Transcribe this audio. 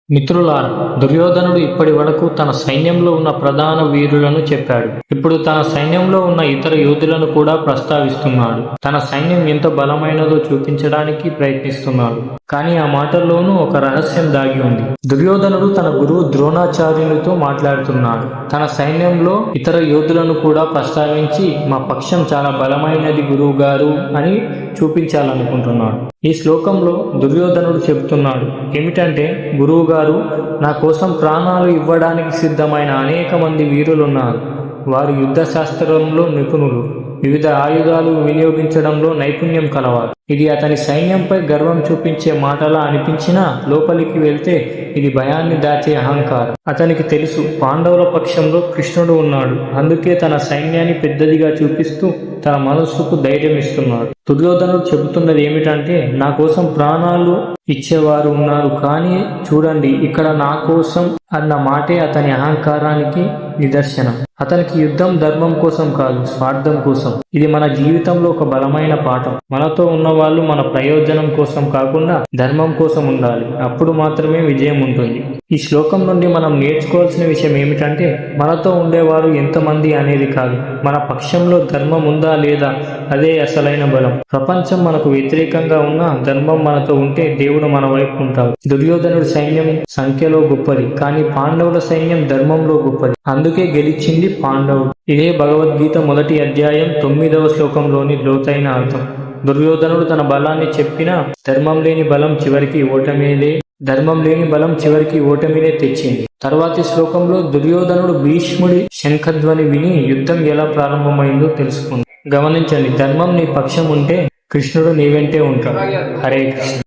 మిత్రులారా, దుర్యోధనుడు ఇప్పటి వరకు తన సైన్యంలో ఉన్న ప్రధాన వీరులను చెప్పాడు. ఇప్పుడు తన సైన్యంలో ఉన్న ఇతర యోధులను కూడా ప్రస్తావిస్తున్నాడు. తన సైన్యం ఎంత బలమైనదో చూపించడానికి ప్రయత్నిస్తున్నాడు. కానీ ఆ మాటల్లోనూ ఒక రహస్యం దాగి ఉంది. దుర్యోధనుడు తన గురువు ద్రోణాచార్యునితో మాట్లాడుతున్నాడు. తన సైన్యంలో ఇతర యోధులను కూడా ప్రస్తావించి మా పక్షం చాలా బలమైనది గురువు గారు అని చూపించాలనుకుంటున్నాడు. ఈ శ్లోకంలో దుర్యోధనుడు చెబుతున్నాడు ఏమిటంటే, గురువు గారు, నా కోసం ప్రాణాలు ఇవ్వడానికి సిద్ధమైన అనేక మంది వీరులున్నారు. వారు యుద్ధ శాస్త్రంలో నిపుణులు, వివిధ ఆయుధాలు వినియోగించడంలో నైపుణ్యం కలవారు. ఇది అతని సైన్యంపై గర్వం చూపించే మాటలా అనిపించినా లోపలికి వెళ్తే ఇది భయాన్ని దాచే అహంకారం. అతనికి తెలుసు, పాండవుల పక్షంలో కృష్ణుడు ఉన్నాడు. అందుకే తన సైన్యాన్ని పెద్దదిగా చూపిస్తూ తన మనస్సుకు ధైర్యం ఇస్తున్నాడు. దుర్యోధనుడు చెబుతున్నది ఏమిటంటే, నా కోసం ప్రాణాలు ఇచ్చేవారు ఉన్నారు, కానీ చూడండి ఇక్కడ నా కోసం అన్న మాటే అతని అహంకారానికి నిదర్శనం. అతనికి యుద్ధం ధర్మం కోసం కాదు, స్వార్థం కోసం. ఇది మన జీవితంలో ఒక బలమైన పాఠం. మనతో ఉన్న వాళ్ళు మన ప్రయోజనం కోసం కాకుండా ధర్మం కోసం ఉండాలి. అప్పుడు మాత్రమే విజయం ఉంటుంది. ఈ శ్లోకం నుండి మనం నేర్చుకోవాల్సిన విషయం ఏమిటంటే, మనతో ఉండేవారు ఎంతమంది అనేది కాదు, మన పక్షంలో ధర్మం ఉందా లేదా అదే అసలైన బలం. ప్రపంచం మనకు వ్యతిరేకంగా ఉన్నా ధర్మం మనతో ఉంటే దేవుడు మన వైపు ఉంటాడు. దుర్యోధనుడి సైన్యం సంఖ్యలో గొప్పది, కానీ పాండవుల సైన్యం ధర్మంలో గొప్పది. అందుకే గెలిచింది పాండవుడు. ఇదే భగవద్గీత 1వ అధ్యాయం 9వ శ్లోకంలోని లోతైన అర్థం. దుర్యోధనుడు తన బలాన్ని చెప్పినా ధర్మం లేని బలం చివరికి ఓటమినే తెచ్చింది. తర్వాతి శ్లోకంలో దుర్యోధనుడు భీష్ముడి శంఖధ్వని విని యుద్ధం ఎలా ప్రారంభమైందో తెలుసుకుంది. గమనించండి, ధర్మం నీ పక్షం ఉంటే కృష్ణుడు నీ వెంటే ఉంటాడు. హరే కృష్ణ.